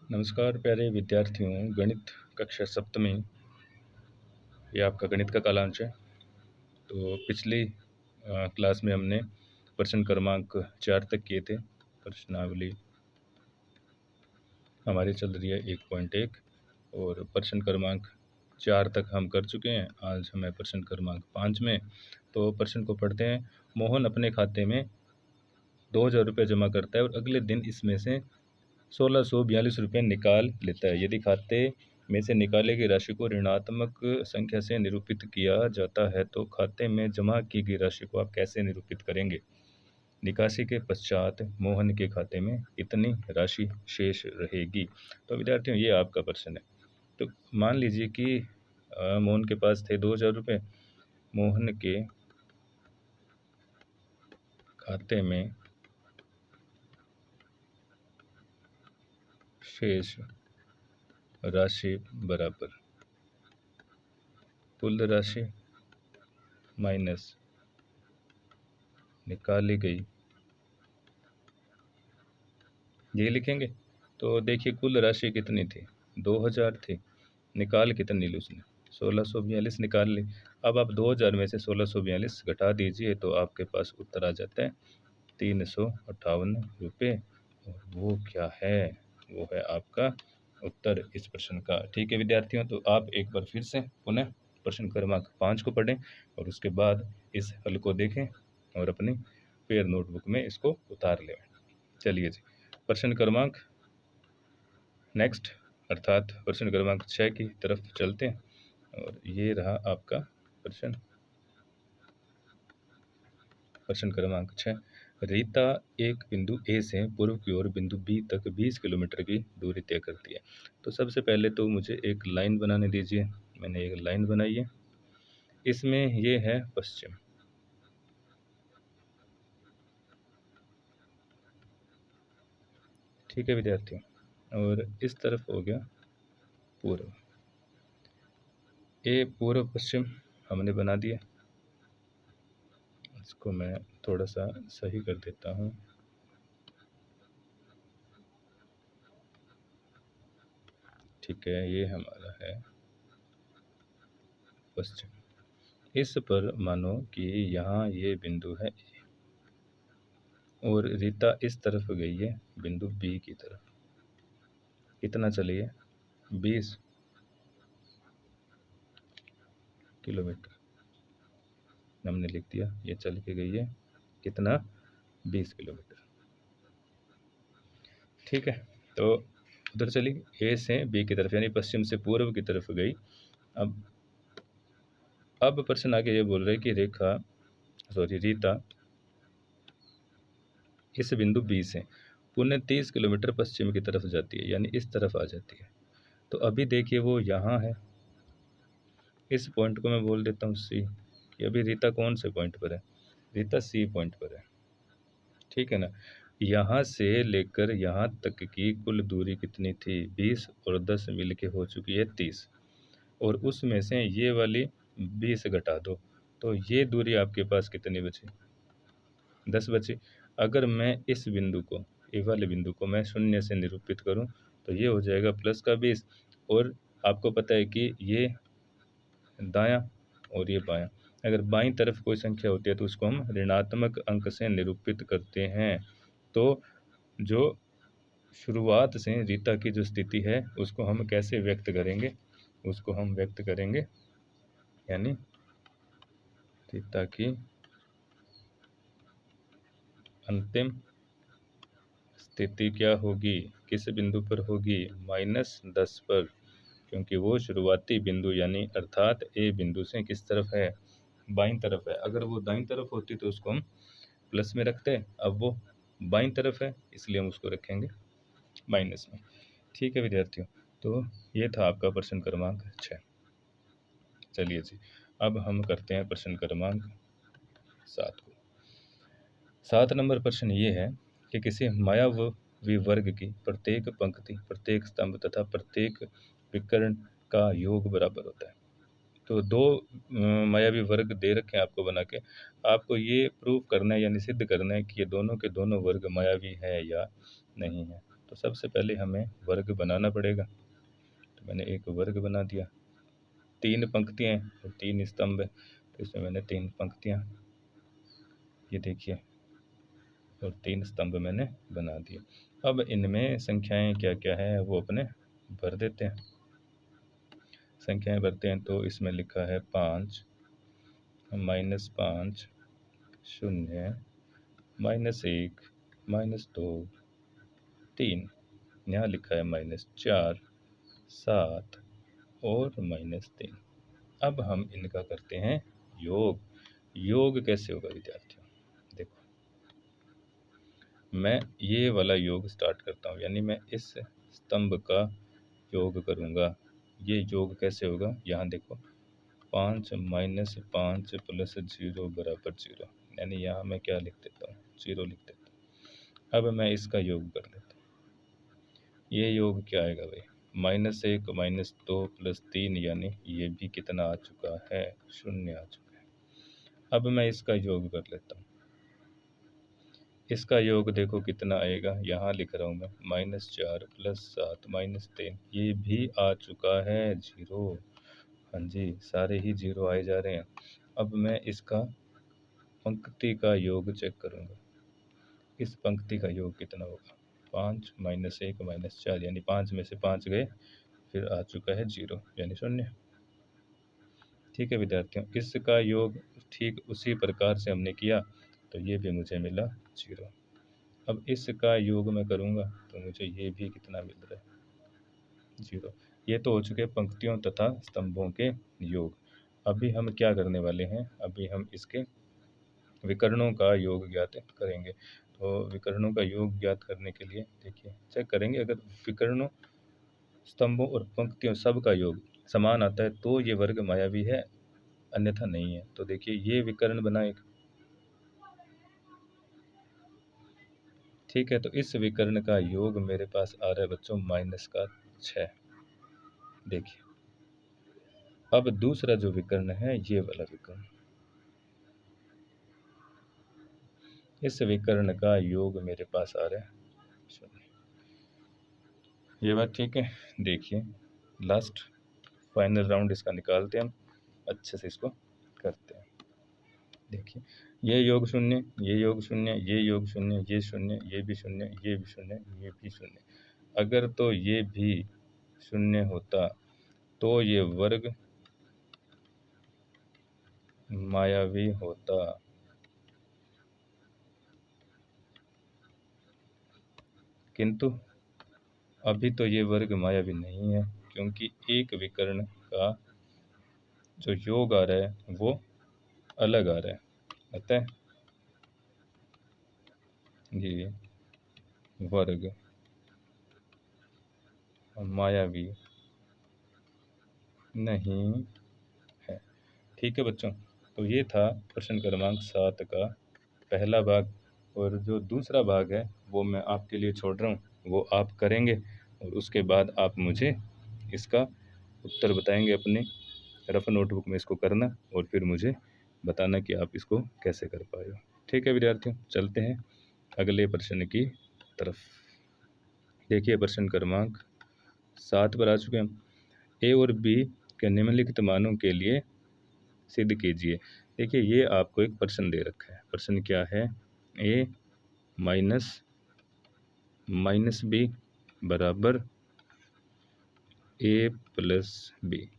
नमस्कार प्यारे विद्यार्थियों, गणित कक्षा सप्तमी, ये आपका गणित का कालांश है। तो पिछली क्लास में हमने प्रश्न क्रमांक 4 तक किए थे। प्रश्नावली हमारी चल रही है 1.1 और प्रश्न क्रमांक 4 तक हम कर चुके हैं। आज हमें प्रश्न क्रमांक 5 में। तो प्रश्न को पढ़ते हैं। मोहन अपने खाते में 2000 रुपये जमा करता है और अगले दिन इसमें से 1642 रुपये निकाल लेता है। यदि खाते में से निकाले गई राशि को ऋणात्मक संख्या से निरूपित किया जाता है तो खाते में जमा की गई राशि को आप कैसे निरूपित करेंगे? निकासी के पश्चात मोहन के खाते में इतनी राशि शेष रहेगी। तो विद्यार्थियों, ये आपका प्रश्न है। तो मान लीजिए कि मोहन के पास थे 2000 रुपये। मोहन के खाते में शेष राशि बराबर कुल राशि माइनस निकाली गई, ये लिखेंगे। तो देखिए, कुल राशि कितनी थी? 2000 थी। निकाल कितनी ली उसने? 1642 निकाल ली। अब आप 2000 में से 1642 घटा दीजिए तो आपके पास उत्तर आ जाता है 358 रुपये। और वो क्या है? वो है आपका उत्तर इस प्रश्न का। ठीक है विद्यार्थियों, तो आप एक बार फिर से पुनः प्रश्न क्रमांक 5 को पढ़ें और उसके बाद इस हल को देखें और अपनी पेयर नोटबुक में इसको उतार लें। चलिए जी, प्रश्न क्रमांक नेक्स्ट अर्थात प्रश्न क्रमांक 6 की तरफ चलते हैं। और ये रहा आपका प्रश्न क्रमांक 6। रीता एक बिंदु ए से पूर्व की ओर बिंदु बी तक 20 किलोमीटर की दूरी तय करती है। तो सबसे पहले तो मुझे एक लाइन बनाने दीजिए। मैंने एक लाइन बनाई है, इसमें ये है पश्चिम, ठीक है विद्यार्थियों, और इस तरफ हो गया पूर्व। ये पूर्व पश्चिम हमने बना दिया। इसको मैं थोड़ा सा सही कर देता हूँ। ठीक है, ये हमारा है पश्चिम। इस पर मानो कि यहाँ ये बिंदु है ए और रीता इस तरफ गई है बिंदु बी की तरफ। कितना चली है? 20 किलोमीटर हमने लिख दिया। ये चल के गई है कितना? 20 किलोमीटर। ठीक है, तो उधर चली ए से बी की तरफ, यानी पश्चिम से पूर्व की तरफ गई। अब प्रश्न आगे ये बोल रहे हैं कि रीता इस बिंदु बी से पुनः 30 किलोमीटर पश्चिम की तरफ जाती है, यानी इस तरफ आ जाती है। तो अभी देखिए वो यहाँ है। इस पॉइंट को मैं बोल देता हूँ सी, कि अभी रीता कौन से पॉइंट पर है? रीता सी पॉइंट पर है, ठीक है ना। यहाँ से लेकर यहाँ तक की कुल दूरी कितनी थी? 20 और 10 मिल के हो चुकी है 30, और उसमें से ये वाली 20 घटा दो तो ये दूरी आपके पास कितनी बची? 10 बची। अगर मैं इस बिंदु को, ये वाले बिंदु को मैं शून्य से निरूपित करूं तो ये हो जाएगा प्लस का 20। और आपको पता है कि ये दायां और ये बायां, अगर बाईं तरफ कोई संख्या होती है तो उसको हम ऋणात्मक अंक से निरूपित करते हैं। तो जो शुरुआत से रीता की जो स्थिति है उसको हम कैसे व्यक्त करेंगे? उसको हम व्यक्त करेंगे, यानी रीता की अंतिम स्थिति क्या होगी? किस बिंदु पर होगी? -10 पर, क्योंकि वो शुरुआती बिंदु यानी अर्थात ए बिंदु से किस तरफ है? बाईं तरफ है। अगर वो दाईं तरफ होती तो उसको हम प्लस में रखते, अब वो बाईं तरफ है इसलिए हम उसको रखेंगे माइनस में। ठीक है विद्यार्थियों, तो ये था आपका प्रश्न क्रमांक 6। चलिए जी, अब हम करते हैं प्रश्न क्रमांक 7 को। 7 नंबर प्रश्न ये है कि किसी मायावी वर्ग की प्रत्येक पंक्ति, प्रत्येक स्तंभ तथा प्रत्येक विकर्ण का योग बराबर होता है। तो दो मायावी वर्ग दे रखे हैं आपको बना के। आपको ये प्रूव करना है यानी सिद्ध करना है कि ये दोनों के दोनों वर्ग मायावी है या नहीं है। तो सबसे पहले हमें वर्ग बनाना पड़ेगा। तो मैंने एक वर्ग बना दिया, 3 पंक्तियाँ हैं और 3 स्तंभ है, तो इसमें मैंने 3 पंक्तियाँ, ये देखिए, और 3 स्तंभ मैंने बना दिए। अब इनमें संख्याएं क्या क्या है वो अपने भर देते हैं। संख्याएं भरते हैं तो इसमें लिखा है 5, -5, 0, -1, -2, 3, यहाँ लिखा है -4, 7 और -3। अब हम इनका करते हैं योग। योग कैसे होगा विद्यार्थियों? देखो, मैं ये वाला योग स्टार्ट करता हूँ, यानी मैं इस स्तंभ का योग करूँगा। ये योग कैसे होगा? यहाँ देखो, 5 -5 + 0 = 0, यानी यहाँ मैं क्या लिख देता हूँ? 0 लिख देता हूँ। अब मैं इसका योग कर लेता हूँ। ये योग क्या आएगा भाई? -1 -2 + 3, यानी ये भी कितना आ चुका है? 0 आ चुका है। अब मैं इसका योग कर लेता हूँ। इसका योग देखो कितना आएगा, यहाँ लिख रहा हूँ मैं, -4 + 7 -3, ये भी आ चुका है 0। हाँ जी, सारे ही 0 आए जा रहे हैं। अब मैं इसका पंक्ति का योग चेक करूँगा। इस पंक्ति का योग कितना होगा? 5 -1 -4, यानी 5 में से 5 गए, फिर आ चुका है 0, यानी 0। ठीक है विद्यार्थियों, इसका योग ठीक उसी प्रकार से हमने किया, तो ये भी मुझे मिला 0। अब इसका योग मैं करूँगा तो मुझे ये भी कितना मिल रहा है? 0। ये तो हो चुके पंक्तियों तथा स्तंभों के योग। अभी हम क्या करने वाले हैं? अभी हम इसके विकर्णों का योग ज्ञात करेंगे। तो विकर्णों का योग ज्ञात करने के लिए देखिए चेक करेंगे, अगर विकर्णों, स्तंभों और पंक्तियों सब का योग समान आता है तो ये वर्ग मायावी है, अन्यथा नहीं है। तो देखिए ये विकर्ण बना एक, ठीक है, तो इस विकर्ण का योग मेरे पास आ रहा है बच्चों -6। देखिए, अब दूसरा जो विकर्ण है ये वाला विकर्ण, इस विकर्ण का योग मेरे पास आ रहा है 0। ये बात ठीक है? देखिए, लास्ट फाइनल राउंड इसका निकालते हैं हम, अच्छे से इसको करते हैं। देखिए, ये योग 0, ये योग 0, ये योग 0, ये 0, ये भी 0, ये भी 0, ये भी 0। अगर तो ये भी 0 होता तो ये वर्ग मायावी होता। किंतु अभी तो ये वर्ग मायावी नहीं है, क्योंकि एक विकर्ण का जो योग आ रहा है वो अलग आ रहा है, अतः ये वर्ग मायावी नहीं है। ठीक है बच्चों, तो ये था प्रश्न क्रमांक 7 का पहला भाग, और जो दूसरा भाग है वो मैं आपके लिए छोड़ रहा हूँ, वो आप करेंगे और उसके बाद आप मुझे इसका उत्तर बताएंगे। अपने रफ नोटबुक में इसको करना और फिर मुझे बताना कि आप इसको कैसे कर पाए हो। ठीक है विद्यार्थियों, चलते हैं अगले प्रश्न की तरफ। देखिए, प्रश्न क्रमांक 7 पर आ चुके हैं हम। ए और बी के निम्नलिखित मानों के लिए सिद्ध कीजिए। देखिए, ये आपको एक प्रश्न दे रखा है। प्रश्न क्या है? ए माइनस बी बराबर ए प्लस बी।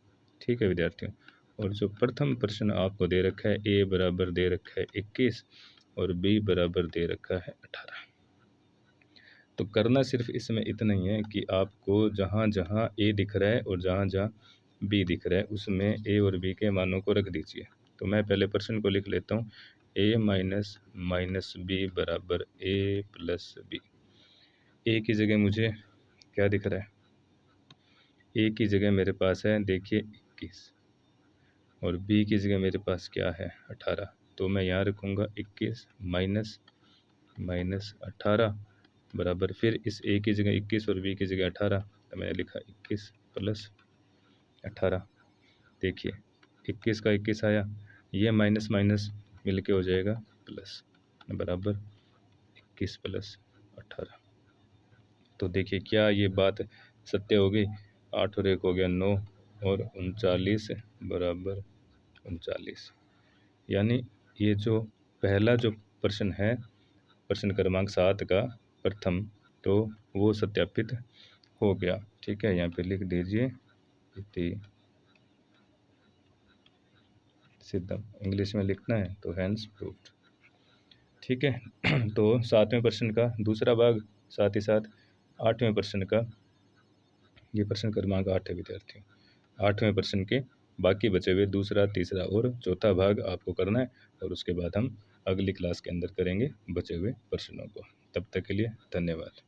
ठीक है विद्यार्थियों, और जो प्रथम प्रश्न आपको दे रखा है, ए बराबर दे रखा है 21 और बी बराबर दे रखा है 18। तो करना सिर्फ इसमें इतना ही है कि आपको जहाँ जहाँ ए दिख रहा है और जहाँ जहाँ बी दिख रहा है उसमें ए और बी के मानों को रख दीजिए। तो मैं पहले प्रश्न को लिख लेता हूँ, ए माइनस बी बराबर ए प्लस बी। ए की जगह मुझे क्या दिख रहा है? ए की जगह मेरे पास है देखिए 21, और बी की जगह मेरे पास क्या है? 18। तो मैं यहाँ रखूँगा 21 माइनस 18 बराबर, फिर इस ए की जगह 21 और बी की जगह 18, तो मैंने लिखा 21 प्लस 18। देखिए, 21 का 21 आया, ये माइनस माइनस मिल के हो जाएगा प्लस, बराबर 21 प्लस 18। तो देखिए क्या ये बात सत्य हो गई। 8 और 1 हो गया 9 और 39 बराबर 39। यानी ये जो पहला जो प्रश्न है, प्रश्न क्रमांक 7 का प्रथम, तो वो सत्यापित हो गया। ठीक है, यहाँ पे लिख दीजिए इति सिद्धम, इंग्लिश में लिखना है तो हैंस प्रूव्ड। ठीक है तो 7वें प्रश्न का दूसरा भाग, साथ ही साथ 8वें प्रश्न का, ये प्रश्न क्रमांक 8 है विद्यार्थियों, 8वें प्रश्न के बाकी बचे हुए दूसरा, तीसरा और चौथा भाग आपको करना है, और उसके बाद हम अगली क्लास के अंदर करेंगे बचे हुए प्रश्नों को। तब तक के लिए धन्यवाद।